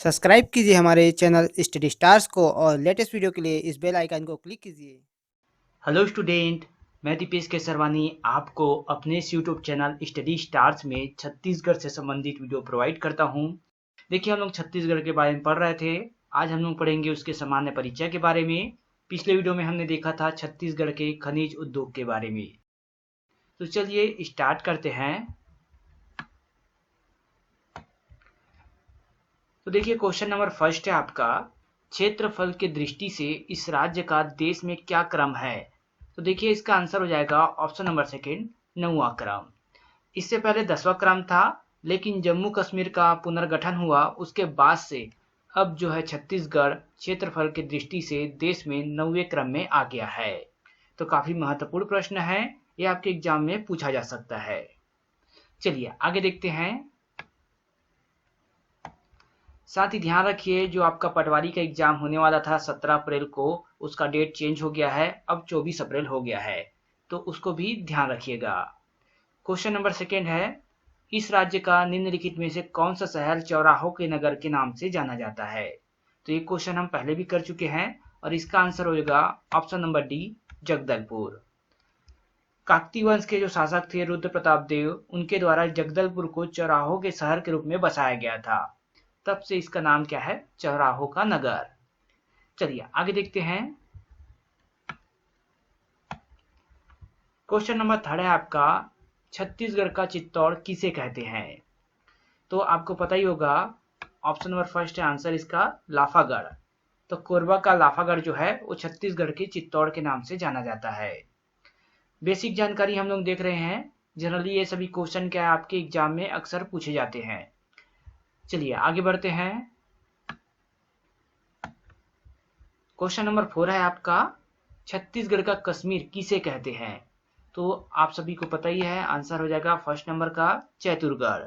Subscribe कीजिए हमारे channel study stars को और लेटेस्ट वीडियो के लिए इस बेल आइकन को क्लिक कीजिए। हेलो स्टूडेंट, मैं दीपेश केसरवानी आपको अपने इस यूट्यूब चैनल स्टडी स्टार्स में छत्तीसगढ़ से संबंधित वीडियो प्रोवाइड करता हूं। देखिए, हम लोग छत्तीसगढ़ के बारे में पढ़ रहे थे। आज हम लोग पढ़ेंगे उसके सामान्य परिचय के बारे में। पिछले वीडियो में हमने देखा था छत्तीसगढ़ के खनिज उद्योग के बारे में। तो चलिए स्टार्ट करते हैं। तो देखिए, क्वेश्चन नंबर फर्स्ट है आपका, क्षेत्रफल की दृष्टि से इस राज्य का देश में क्या क्रम है। तो देखिए, इसका आंसर हो जाएगा ऑप्शन नंबर सेकंड, 9वां क्रम। इससे पहले 10वां क्रम था, लेकिन जम्मू कश्मीर का पुनर्गठन हुआ उसके बाद से अब जो है छत्तीसगढ़ क्षेत्रफल की दृष्टि से देश में 9वें क्रम में आ गया है। तो काफी महत्वपूर्ण प्रश्न है, ये आपके एग्जाम में पूछा जा सकता है। चलिए आगे देखते हैं। साथ ही ध्यान रखिए, जो आपका पटवारी का एग्जाम होने वाला था 17 अप्रैल को, उसका डेट चेंज हो गया है, अब 24 अप्रैल हो गया है, तो उसको भी ध्यान रखिएगा। क्वेश्चन नंबर सेकेंड है, इस राज्य का निम्नलिखित में से कौन सा शहर चौराहों के नगर के नाम से जाना जाता है। तो ये क्वेश्चन हम पहले भी कर चुके हैं और इसका आंसर होगा option number D, Jagdalpur. Kakatiya वंश के जो शासक थे रुद्र प्रताप देव, उनके द्वारा जगदलपुर को चौराहों के शहर के रूप में बसाया गया था, तब से इसका नाम क्या है, चौराहों का नगर। चलिए आगे देखते हैं। क्वेश्चन नंबर थर्ड है आपका, छत्तीसगढ़ का चित्तौड़ किसे कहते हैं। तो आपको पता ही होगा, ऑप्शन नंबर फर्स्ट है आंसर इसका, लाफागढ़। तो कोरबा का लाफागढ़ जो है वो छत्तीसगढ़ के चित्तौड़ के नाम से जाना जाता है। बेसिक जानकारी हम लोग देख रहे हैं। जनरली ये सभी क्वेश्चन क्या है, आपके एग्जाम में अक्सर पूछे जाते हैं। चलिए आगे बढ़ते हैं। क्वेश्चन नंबर 4 है आपका, छत्तीसगढ़ का कश्मीर किसे कहते हैं। तो आप सभी को पता ही है, आंसर हो जाएगा फर्स्ट नंबर का, चैतुरगढ़।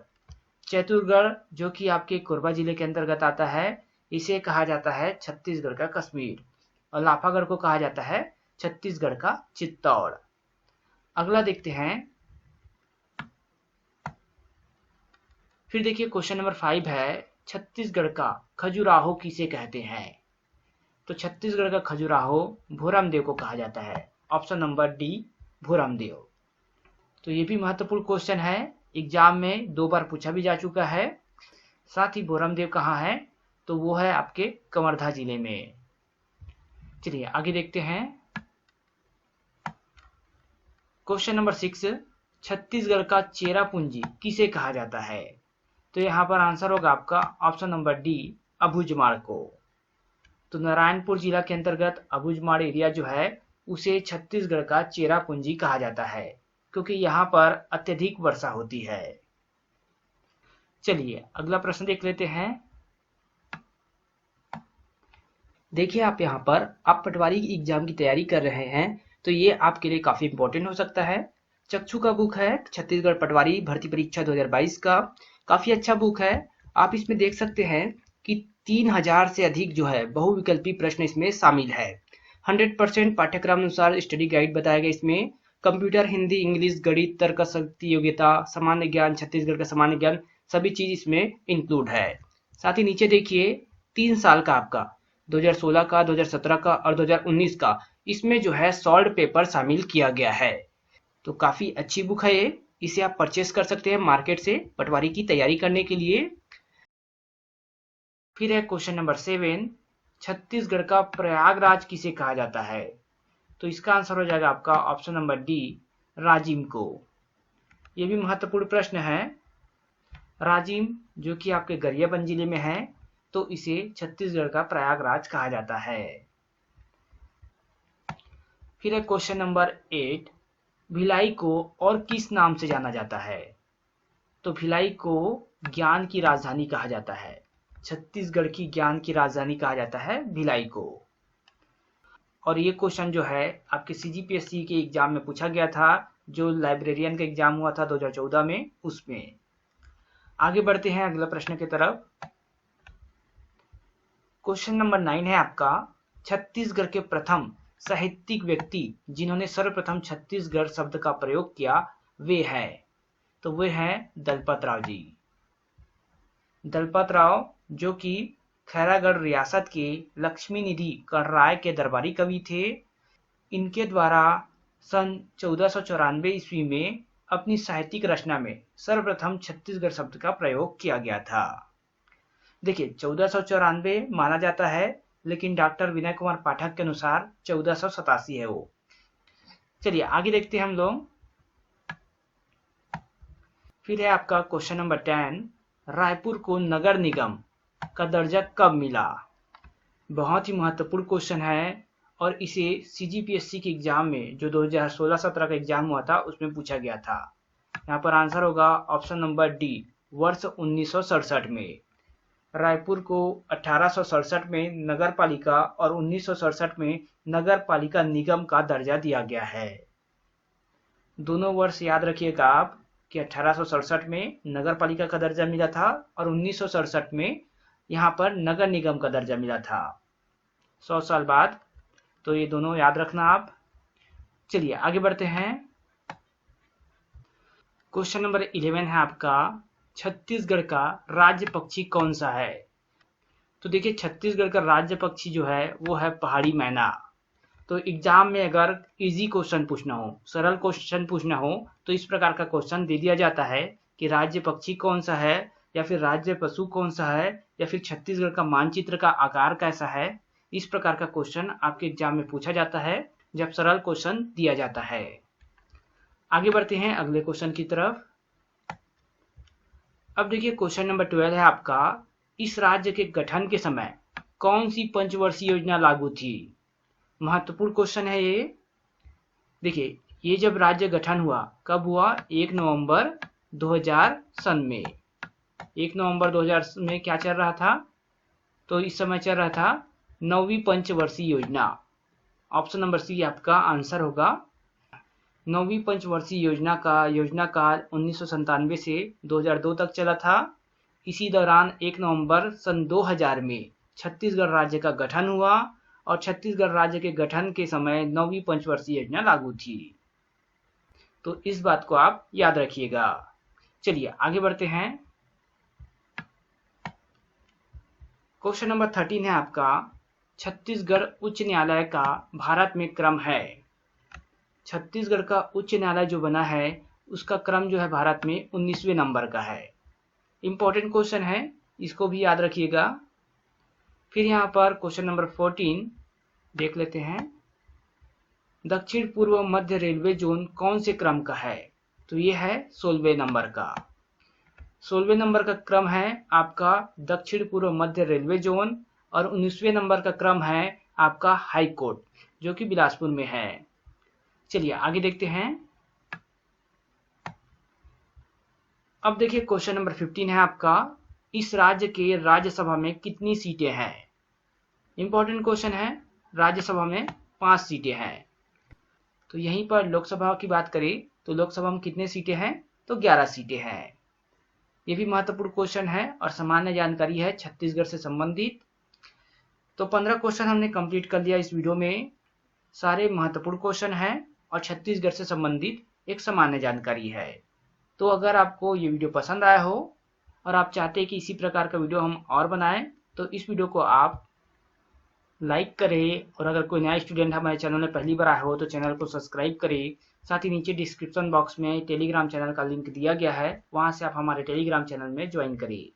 चैतुरगढ़ जो कि आपके कोरबा जिले के अंतर्गत आता है, इसे कहा जाता है छत्तीसगढ़ का कश्मीर, और लाफागढ़ को कहा जाता है छत्तीसगढ़ का चित्तौड़। अगला देखते हैं। फिर देखिए क्वेश्चन नंबर 5 है, छत्तीसगढ़ का खजुराहो किसे कहते हैं। तो छत्तीसगढ़ का खजुराहो भोरामदेव को कहा जाता है, ऑप्शन नंबर डी, भोरामदेव। तो ये भी महत्वपूर्ण क्वेश्चन है, एग्जाम में 2 बार पूछा भी जा चुका है। साथ ही भोरामदेव कहाँ है, तो वो है आपके कवर्धा जिले में। चलिए आगे देखते हैं। क्वेश्चन नंबर 6, छत्तीसगढ़ का चेरापूंजी किसे कहा जाता है। तो यहाँ पर आंसर होगा आपका ऑप्शन नंबर डी, अबूझमाड़ को। तो नारायणपुर जिला के अंतर्गत अबूझमाड़ एरिया जो है, उसे छत्तीसगढ़ का चेरापूंजी कहा जाता है, क्योंकि यहाँ पर अत्यधिक वर्षा होती है। चलिए अगला प्रश्न देख लेते हैं। देखिए, आप यहाँ पर आप पटवारी की एग्जाम की तैयारी कर रहे हैं, तो ये आपके लिए काफी इंपॉर्टेंट हो सकता है। चक्षु का बुक है छत्तीसगढ़ पटवारी भर्ती परीक्षा 2022 का, काफी अच्छा बुक है। आप इसमें देख सकते हैं कि 3000 से अधिक जो है बहुविकल्पी प्रश्न इसमें शामिल है। 100% पाठ्यक्रम अनुसार स्टडी गाइड बताया गया इसमें। कंप्यूटर, हिंदी, इंग्लिश, गणित, तर्क शक्ति, योग्यता, सामान्य ज्ञान, छत्तीसगढ़ का सामान्य ज्ञान, सभी चीज इसमें इंक्लूड है। साथ ही नीचे देखिए, 3 साल का आपका 2016 का, 2017 का और 2019 का, इसमें जो है सॉल्व पेपर शामिल किया गया है। तो काफी अच्छी बुक है ये, इसे आप परचेस कर सकते हैं मार्केट से पटवारी की तैयारी करने के लिए। फिर है क्वेश्चन नंबर 7, छत्तीसगढ़ का प्रयागराज किसे कहा जाता है। तो इसका आंसर हो जाएगा आपका ऑप्शन नंबर डी, राजिम को। यह भी महत्वपूर्ण प्रश्न है। राजिम जो कि आपके गरियाबंद जिले में है, तो इसे छत्तीसगढ़ का प्रयागराज कहा जाता है। फिर है क्वेश्चन नंबर 8, भिलाई को और किस नाम से जाना जाता है। तो भिलाई को ज्ञान की राजधानी कहा जाता है, छत्तीसगढ़ की ज्ञान की राजधानी कहा जाता है भिलाई को। और ये क्वेश्चन जो है आपके सीजीपीएससी के एग्जाम में पूछा गया था, जो लाइब्रेरियन का एग्जाम हुआ था 2014 में, उसमें। आगे बढ़ते हैं अगला प्रश्न की तरफ। क्वेश्चन नंबर 9 है आपका, छत्तीसगढ़ के प्रथम साहित्यिक व्यक्ति जिन्होंने सर्वप्रथम छत्तीसगढ़ शब्द का प्रयोग किया, वे हैं। तो वे हैं दलपत राव जी। दलपत राव जो कि खैरागढ़ रियासत के लक्ष्मी निधि करराय के दरबारी कवि थे। इनके द्वारा सन 1494 ईस्वी में अपनी साहित्यिक रचना में सर्वप्रथम छत्तीसगढ़ शब्द का प्रयोग किया गया था। देखिए 1494 माना जाता है, लेकिन डॉक्टर विनय कुमार पाठक के अनुसार 1487 है वो। चलिए आगे देखते हैं हम लोग। फिर है आपका क्वेश्चन नंबर 10, रायपुर को नगर निगम का दर्जा कब मिला? बहुत ही महत्वपूर्ण क्वेश्चन है और इसे सीजीपीएससी के एग्जाम में जो 2016-17 का एग्जाम हुआ था उसमें पूछा गया था। यहाँ पर आंसर होगा ऑप्शन नंबर डी, वर्ष 1967 में। रायपुर को 1867 में नगर पालिका और 1967 में नगर पालिका निगम का दर्जा दिया गया है। दोनों वर्ष याद रखिएगा आप कि 1867 में नगर पालिका का दर्जा मिला था और 1967 में यहाँ पर नगर निगम का दर्जा मिला था 100 साल बाद। तो ये दोनों याद रखना आप। चलिए आगे बढ़ते हैं। क्वेश्चन नंबर 11 है आपका, छत्तीसगढ़ का राज्य पक्षी कौन सा है? तो देखिए छत्तीसगढ़ का राज्य पक्षी जो है वो है पहाड़ी मैना। तो एग्जाम में अगर इजी क्वेश्चन पूछना हो, सरल क्वेश्चन पूछना हो, तो इस प्रकार का क्वेश्चन दे दिया जाता है कि राज्य पक्षी कौन सा है, या फिर राज्य पशु कौन सा है, या फिर छत्तीसगढ़ का मानचित्र का आकार कैसा है। इस प्रकार का क्वेश्चन आपके एग्जाम में पूछा जाता है जब सरल क्वेश्चन दिया जाता है। आगे बढ़ते हैं अगले क्वेश्चन की तरफ। अब देखिए क्वेश्चन नंबर 12 है आपका, इस राज्य के गठन के समय कौन सी पंचवर्षीय योजना लागू थी? महत्वपूर्ण क्वेश्चन है ये। देखिए ये जब राज्य गठन हुआ कब हुआ? 1 नवंबर 2000 सन में। 1 नवंबर 2000 में क्या चल रहा था? तो इस समय चल रहा था 9वीं पंचवर्षीय योजना। ऑप्शन नंबर सी आपका आंसर होगा। 9वीं पंचवर्षीय योजना काल 1997 से 2002 तक चला था। इसी दौरान 1 नवंबर सन 2000 में छत्तीसगढ़ राज्य का गठन हुआ और छत्तीसगढ़ राज्य के गठन के समय 9वीं पंचवर्षीय योजना लागू थी। तो इस बात को आप याद रखिएगा। चलिए आगे बढ़ते हैं। क्वेश्चन नंबर 13 है आपका, छत्तीसगढ़ उच्च न्यायालय का भारत में क्रम है। छत्तीसगढ़ का उच्च न्यायालय जो बना है उसका क्रम जो है भारत में 19वें नंबर का है। इंपॉर्टेंट क्वेश्चन है, इसको भी याद रखिएगा। फिर यहाँ पर क्वेश्चन नंबर 14 देख लेते हैं, दक्षिण पूर्व मध्य रेलवे जोन कौन से क्रम का है? तो ये है 16वें नंबर का। 16वें नंबर का क्रम है आपका दक्षिण पूर्व मध्य रेलवे जोन और 19वें नंबर का क्रम है आपका हाई कोर्ट जो कि बिलासपुर में है। चलिए आगे देखते हैं। अब देखिए क्वेश्चन नंबर 15 है आपका, इस राज्य के राज्यसभा में कितनी सीटें हैं? इंपॉर्टेंट क्वेश्चन है। राज्यसभा में 5 सीटें हैं। तो यहीं पर लोकसभा की बात करें तो लोकसभा में कितने सीटें हैं? तो 11 सीटें हैं। ये भी महत्वपूर्ण क्वेश्चन है और सामान्य जानकारी है छत्तीसगढ़ से संबंधित। तो 15 क्वेश्चन हमने कंप्लीट कर लिया इस वीडियो में। सारे महत्वपूर्ण क्वेश्चन हैं और छत्तीसगढ़ से संबंधित एक सामान्य जानकारी है। तो अगर आपको ये वीडियो पसंद आया हो और आप चाहते हैं कि इसी प्रकार का वीडियो हम और बनाएं तो इस वीडियो को आप लाइक करें, और अगर कोई नया स्टूडेंट हमारे चैनल में पहली बार आया हो तो चैनल को सब्सक्राइब करें। साथ ही नीचे डिस्क्रिप्शन बॉक्स में टेलीग्राम चैनल का लिंक दिया गया है, वहां से आप हमारे टेलीग्राम चैनल में ज्वाइन करिए।